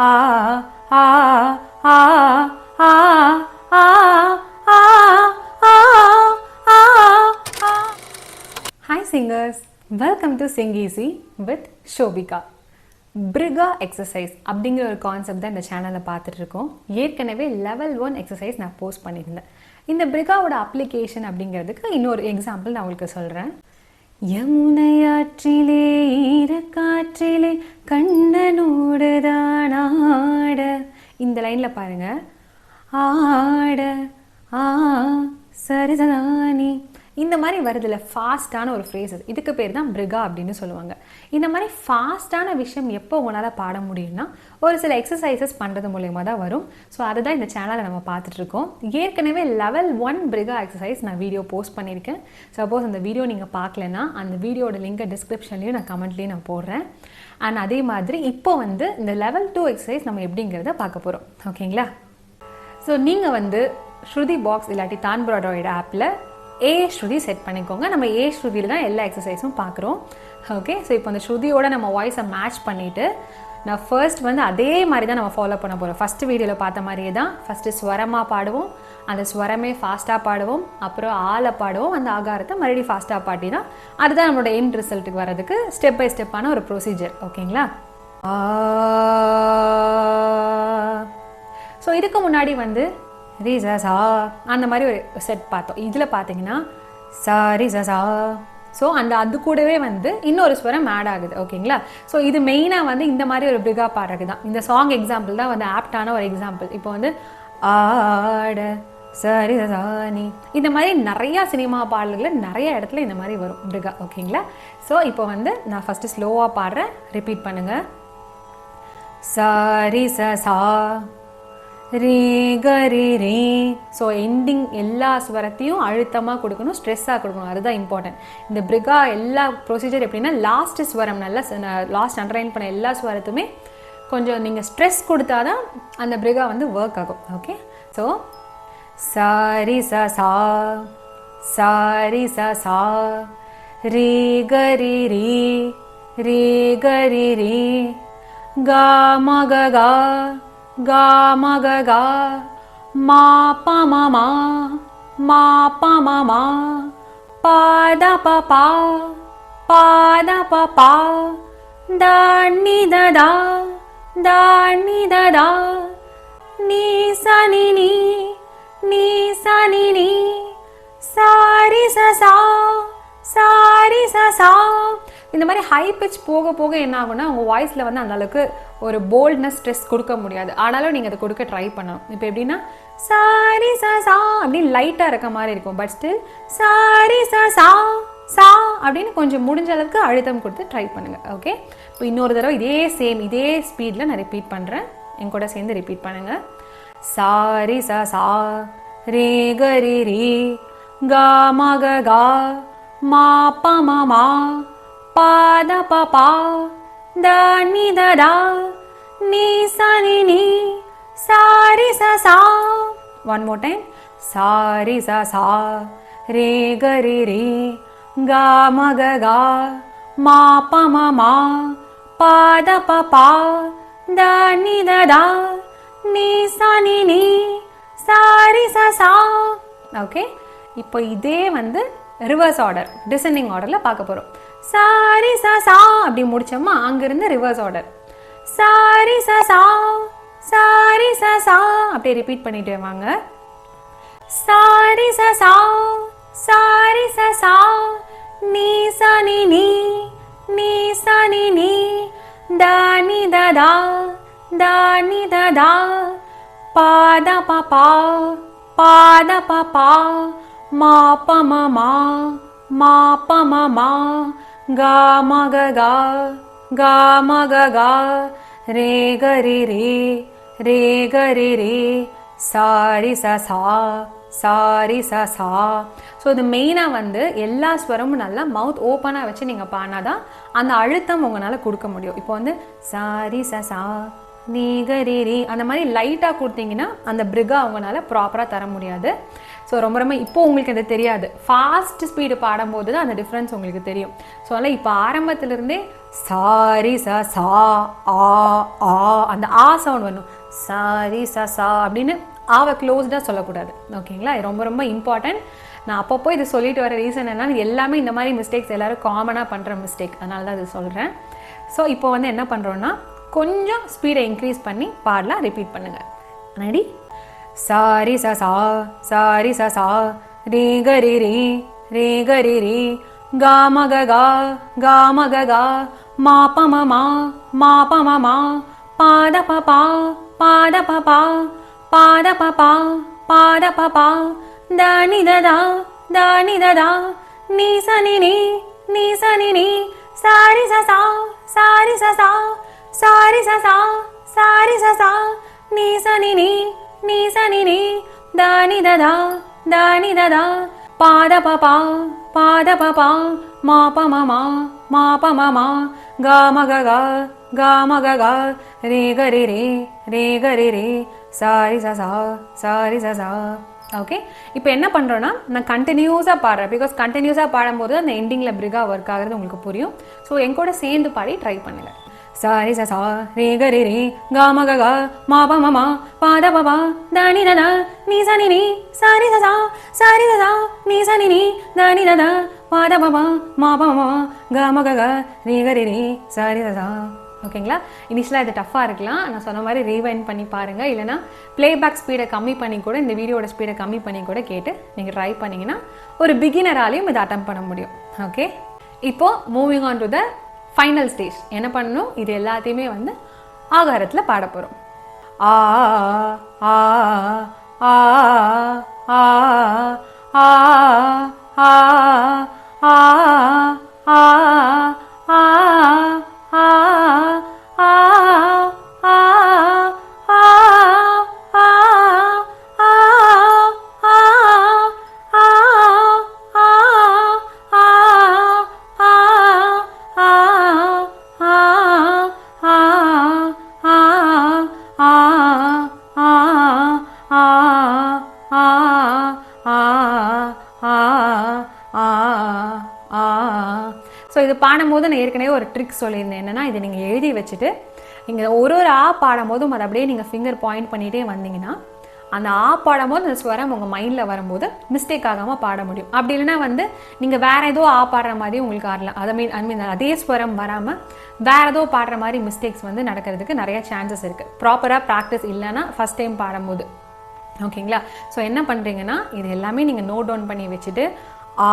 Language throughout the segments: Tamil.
ஆ ஆ ஆ ஆ ஆ ஆ ஆ ஆ. Hi singers, welcome to Sing Easy with Shobika. Briga Exercise அப்படிங்கிற ஒரு கான்செப்ட் தான் இந்த சேனலில் பார்த்துட்டு இருக்கோம். ஏற்கனவே லெவல் 1 எக்ஸசைஸ் நான் போஸ்ட் பண்ணியிருந்தேன். இந்த பிரிகாவோட அப்ளிகேஷன் அப்படிங்கிறதுக்கு இன்னொரு எக்ஸாம்பிள் நான் உங்களுக்கு சொல்கிறேன். யமுனையாற்றிலே ஈரக்காற்றிலே கண்ணனோடு தான் ஆட, இந்த லைனில் பாருங்கள். ஆட ஆ சரிதானி, இந்த மாதிரி வருதுல ஃபாஸ்ட்டான ஒரு ஃப்ரேஸ். இதுக்கு பேர் தான் பிரிகா அப்படின்னு சொல்லுவாங்க. இந்த மாதிரி ஃபாஸ்ட்டான விஷயம் எப்போ உங்களால் பாட முடியும்னா ஒரு சில எக்ஸசைசஸ் பண்ணுறது மூலயமா தான் வரும். ஸோ அதை தான் இந்த சேனலை நம்ம பார்த்துட்ருக்கோம். ஏற்கனவே லெவல் 1 பிரிகா எக்ஸசைஸ் நான் வீடியோ போஸ்ட் பண்ணியிருக்கேன். சப்போஸ் அந்த வீடியோ நீங்கள் பார்க்கலன்னா அந்த வீடியோட லிங்கை டிஸ்கிரிப்ஷன்லேயும் நான் கமெண்ட்லேயும் நான் போடுறேன். அண்ட் அதே மாதிரி இப்போ வந்து இந்த லெவல் 2 எக்ஸசைஸ் நம்ம எப்படிங்கிறத பார்க்க போகிறோம். ஓகேங்களா? ஸோ நீங்கள் ஸ்ருதி பாக்ஸ் இல்லாட்டி தான்பிராய்டோட ஆப்பில் ஏ ஸ்ருதி செட் பண்ணிக்கோங்க. நம்ம ஏ ஸ்ருதியில் தான் எல்லா எக்ஸசைஸும் பார்க்குறோம். ஓகே, ஸோ இப்போ அந்த ஸ்ருதியோட நம்ம வாய்ஸை மேட்ச் பண்ணிவிட்டு நான் ஃபர்ஸ்ட் அதே மாதிரி தான் நம்ம ஃபாலோ பண்ண போகிறோம். ஃபஸ்ட்டு வீடியோவில் பார்த்த மாதிரியே தான். ஃபஸ்ட்டு ஸ்வரமாக பாடுவோம், அந்த ஸ்வரமே ஃபாஸ்ட்டாக பாடுவோம், அப்புறம் ஆளை பாடுவோம், அந்த ஆகாரத்தை மறுபடியும் ஃபாஸ்ட்டாக பாட்டினா அதுதான் நம்மளோட எண்ட் ரிசல்ட்டுக்கு வர்றதுக்கு ஸ்டெப் பை ஸ்டெப்பான ஒரு ப்ரொசீஜர். ஓகேங்களா? ஸோ இதுக்கு முன்னாடி ரீசா அந்த மாதிரி ஒரு செட் பார்த்தோம். இதில் பார்த்தீங்கன்னா சரிசா. ஸோ அது கூடவே இன்னொரு ஸ்வரம் ஆட் ஆகுது. ஓகேங்களா? ஸோ இது மெயினாக இந்த மாதிரி ஒரு பிரிகா பாடுறது தான். இந்த சாங் எக்ஸாம்பிள் தான் ஆப்டான ஒரு எக்ஸாம்பிள். இப்போ ஆட சரிசானி, இந்த மாதிரி நிறையா சினிமா பாடல்களில் நிறைய இடத்துல இந்த மாதிரி வரும் பிரிகா. ஓகேங்களா? ஸோ இப்போ நான் ஃபஸ்ட்டு ஸ்லோவாக பாடுறேன், ரிப்பீட் பண்ணுங்கள். சரிசா ரீ கரி ரீ. ஸோ எண்டிங் எல்லா ஸ்வரத்தையும் அழுத்தமாக கொடுக்கணும், ஸ்ட்ரெஸ்ஸாக கொடுக்கணும். அதுதான் இம்பார்ட்டன்ட். இந்த பிரிகா எல்லா ப்ரொசீஜர் எப்படின்னா லாஸ்ட் ஸ்வரம் நல்லா லாஸ்ட் அண்டர்லைன் பண்ண எல்லா ஸ்வரத்துமே கொஞ்சம் நீங்கள் ஸ்ட்ரெஸ் கொடுத்தா தான் அந்த பிரிகா ஒர்க் ஆகும். ஓகே, ஸோ சாரி சா சாரி சா ரீ கரி ரீ ரீ கரி ரீ கா மக கா கா மக கா மா ப ம மா மா ப ம மா பா த ப பா பா த ப பா த நி த தா த நி த தா நீ ச நி நீ நீ ச நி நீ சாரி ச சா சாரி ச சா. இந்த மாதிரி ஹை பிச் போக போக என்ன ஆகும்னா உங்கள் வாய்ஸில் அந்த அளவுக்கு ஒரு போல்ட்னஸ் ஸ்ட்ரெஸ் கொடுக்க முடியாது. ஆனாலும் நீங்கள் அதை கொடுக்க ட்ரை பண்ணணும். இப்போ எப்படின்னா சாரி சா சா அப்படின்னு லைட்டாக இருக்க மாதிரி இருக்கும். பட் ஸ்டில் சாரி சா சா சா அப்படின்னு கொஞ்சம் முடிஞ்ச அளவுக்கு அழுத்தம் கொடுத்து ட்ரை பண்ணுங்கள். ஓகே, இப்போ இன்னொரு தடவை இதே ஸ்பீடில் நான் ரிப்பீட் பண்ணுறேன். என் கூட சேர்ந்து ரிப்பீட் பண்ணுங்கள். சாரி சா சா ரே கரி ரீ கா மக கா மா ப ம மா பா த ப பா த நி த தா நீ ச நி நீ சாரி ச சா. One more time. சாரி ச சா ரே கரி ரீ கா மக கா மா ப ம மா பா த ப பா த நி த தா நீ ச நி நீ சாரி ச சா. ஓகே, இப்போ இதே ரிவர்ஸ் ஆர்டர், டிசெண்டிங் ஆர்டரில் பார்க்க போகிறோம். சாரி சா சா அப்படி முடிச்சோமா அங்கிருந்து ரிவர்ஸ் ஆர்டர். சாரி சா சா சாரி சா சா அப்படியே ரிப்பீட் பண்ணிட்டு வாங்க. சாரி சா சா சாரி சா சா நீ ச நி நீ நீ ச நி நீ த நி த தா த நி த தா பா த ப பா பா த ப பா மா ப ம மா மா ப ம மா கா மக கா கா மக கா ரே கரி ரே ரே கரி ரே சாரி ச சா சாரி ச சா. ஸோ இது மெயினாக எல்லா ஸ்வரமும் நல்லா மவுத் ஓப்பனாக வச்சு நீங்கள் பாடினாதான் அந்த அழுத்தம் உங்களால் கொடுக்க முடியும். இப்போ சாரி ச சா நீ கரி ரே அந்த மாதிரி லைட்டாக கொடுத்தீங்கன்னா அந்த பிரிகா அவங்களால ப்ராப்பராக தர முடியாது. ஸோ ரொம்ப ரொம்ப இப்போ உங்களுக்கு அது தெரியாது, ஃபாஸ்ட் ஸ்பீடு பாடும்போது தான் அந்த டிஃப்ரென்ஸ் உங்களுக்கு தெரியும். ஸோ அதனால் இப்போ ஆரம்பத்திலிருந்தே சாரி சா சா ஆ ஆ அந்த ஆ சவுண்ட் வரணும். சாரி சா சா அப்படின்னு ஆவை க்ளோஸ்டாக சொல்லக்கூடாது. ஓகேங்களா? இது ரொம்ப ரொம்ப இம்பார்ட்டன்ட். நான் அப்பப்போ இது சொல்லிட்டு வர ரீசன் என்னன்னா, இது எல்லாமே இந்த மாதிரி மிஸ்டேக்ஸ் எல்லோரும் காமனாக பண்ணுற மிஸ்டேக், அதனால தான் இது சொல்கிறேன். ஸோ இப்போ வந்து என்ன பண்ணுறோன்னா, கொஞ்சம் ஸ்பீடை இன்க்ரீஸ் பண்ணி பாடலாம். ரிப்பீட் பண்ணுங்கள். ரெடி? சாரி சா சா சாரி சா சா ரே கரி ரே ரே கரி ரே கா மக கா கா மக கா மா ப ம மா மா ப ம மா பாத ப பா பாத ப பா பாத ப பா பாத ப பா தானி ததா தானி ததா நீ சனி நீ சாரி சா சா சாரி சா சா சாரி சா சா சாரி சா சா நீ சனி நீ தானி ததா பாத ப பா பாத ப பா மா ப ம மா மா ப ம மா கா மக கா கா மக கா ரே கரி ரே ரே கரி ரே சாரி சா சா சாரி சா சா. ஓகே, இப்போ என்ன பண்ணுறோன்னா, நான் கண்டினியூஸாக பாடுறேன். பிகாஸ் கண்டினியூஸாக பாடும்போது அந்த எண்டிங்கில் பிரிகா ஒர்க் ஆகிறது உங்களுக்கு புரியும். ஸோ என் கூட சேர்ந்து பாடி ட்ரை பண்ணுங்கள். சாரி சா சா ரே கரி ரே கா மக கா மா ப ம மா பாத ப பா தானி ததா நீ சனி நீ சாரி சா சா சாரி சா சா நீ சனி நீ தானி ததா பாத ப பா மா ப ம கா மக கா ரே கரி ரே சாரி சா சா. ஓகேங்களா? இனிஷியலாக இது டஃப்பாக இருக்கலாம். நான் சொன்ன மாதிரி ரீவைண்ட் பண்ணி பாருங்கள். இல்லைனா ப்ளேபேக் ஸ்பீடை கம்மி பண்ணி கூட, இந்த வீடியோட ஸ்பீடை கம்மி பண்ணி கூட கேட்டு நீங்கள் ட்ரை பண்ணிங்கன்னா ஒரு பிகினராலையும் இதை அட்டம் பண்ண முடியும். ஓகே, இப்போது moving on to the final stage. என்ன பண்ணணும்? இது எல்லாத்தையுமே வந்து ஆகாரத்தில் பாட போகிறோம். ஆ ஆ ஆ ஆ ஆ ஆ ஆ ஆ ஆ ஸோ இது பாடும்போது நான் ஏற்கனவே ஒரு ட்ரிக் சொல்லியிருந்தேன். என்னென்னா, இதை நீங்கள் எழுதி வச்சுட்டு நீங்கள் ஒரு ஆ பாடும்போதும் அதை அப்படியே நீங்கள் ஃபிங்கர் பாயிண்ட் பண்ணிகிட்டே வந்தீங்கன்னா, அந்த ஆ பாடும்போது அந்த ஸ்வரம் உங்கள் மைண்டில் வரும்போது மிஸ்டேக் ஆகாமல் பாட முடியும். அப்படி இல்லைன்னா வந்து நீங்கள் வேறு ஏதோ ஆ பாடுற மாதிரி உங்களுக்கு ஆடலாம். ஐ மீன் அதே ஸ்வரம் வராமல் வேறு ஏதோ பாடுற மாதிரி மிஸ்டேக்ஸ் வந்து நடக்கிறதுக்கு நிறைய சான்சஸ் இருக்குது. ப்ராப்பராக ப்ராக்டிஸ் இல்லைன்னா ஃபஸ்ட் டைம் பாடும்போது. ஓகேங்களா? ஸோ என்ன பண்ணுறீங்கன்னா, இது எல்லாமே நீங்கள் நோட் டவுன் பண்ணி வச்சுட்டு ஆ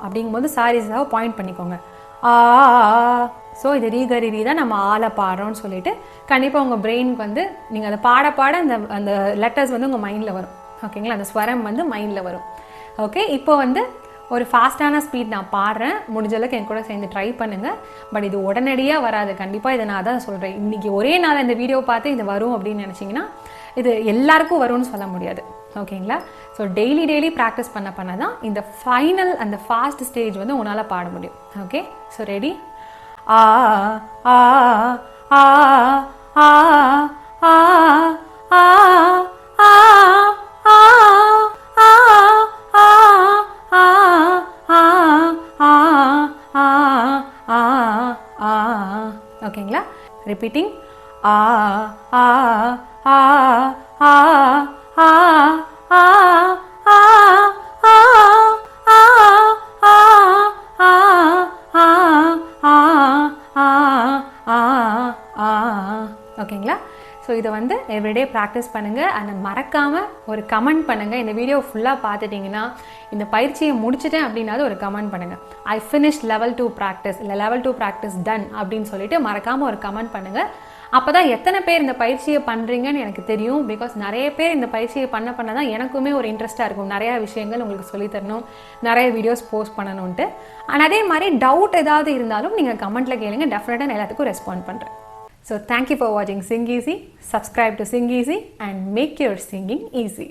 அப்படிங்கும்போது சாரீஸாக பாயிண்ட் பண்ணிக்கோங்க. ஆ ஸோ இது ரீகரி ரீ தான் நம்ம ஆளை பாடுறோம்னு சொல்லிட்டு கண்டிப்பாக உங்கள் பிரெயினுக்கு வந்து நீங்கள் அதை பாட பாட அந்த லெட்டர்ஸ் வந்து உங்கள் மைண்டில் வரும். ஓகேங்களா? அந்த ஸ்வரம் வந்து மைண்டில் வரும். ஓகே, இப்போ வந்து ஒரு ஃபாஸ்ட்டான ஸ்பீட் நான் பாடுறேன். முடிஞ்சளவுக்கு என் கூட சேர்ந்து ட்ரை பண்ணுங்கள். பட் இது உடனடியாக வராது. கண்டிப்பாக இதை நான் தான் சொல்கிறேன். இன்றைக்கி ஒரே நாள் இந்த வீடியோ பார்த்து இது வரும் அப்படின்னு நினச்சிங்கன்னா இது எல்லாருக்கும் வரும்னு சொல்ல முடியாது. ஓகேங்களா? ஸோ டெய்லி ப்ராக்டிஸ் பண்ண தான் இந்த ஃபைனல் அந்த ஃபாஸ்ட் ஸ்டேஜ் வந்து உன்னால் பாட முடியும். Okay, so ready? ஆ ஆ ஆ ஆ ஆ ஆ ஆ ஓகேங்களா? ரிப்பீட்டிங். ஆ ஆ ஆ ஆ ஆ ஆ ஆ ஓகேங்களா? ஸோ இதை வந்து எவ்ரிடே ப்ராக்டிஸ் பண்ணுங்கள். அண்ட் மறக்காமல் ஒரு கமெண்ட் பண்ணுங்கள். இந்த வீடியோ ஃபுல்லாக பார்த்துட்டிங்கன்னா, இந்த பயிற்சியை முடிச்சிட்டேன் அப்படின்னாலும் ஒரு கமெண்ட் பண்ணுங்கள். ஐ ஃபினிஷ் லெவல் 2 ப்ராக்டிஸ், இல்லை லெவல் 2 ப்ராக்டிஸ் டன் அப்படின்னு சொல்லிட்டு மறக்காமல் ஒரு கமெண்ட் பண்ணுங்கள். அப்போ தான் எத்தனை பேர் இந்த பயிற்சியை பண்ணுறீங்கன்னு எனக்கு தெரியும். பிகாஸ் நிறைய பேர் இந்த பயிற்சியை பண்ண தான் எனக்குமே ஒரு இன்ட்ரெஸ்ட்டாக இருக்கும். நிறையா விஷயங்கள் உங்களுக்கு சொல்லித்தரணும், நிறைய வீடியோஸ் போஸ்ட் பண்ணணுன்ட்டு. அண்ட் அதே மாதிரி டவுட் ஏதாவது இருந்தாலும் நீங்கள் கமெண்ட்டில் கேளுங்க. டெஃபினட்டாக நான் எல்லாத்துக்கும் ரெஸ்பாண்ட் பண்ணுறேன். So thank you for watching Sing Easy. Subscribe to Sing Easy and make your singing easy.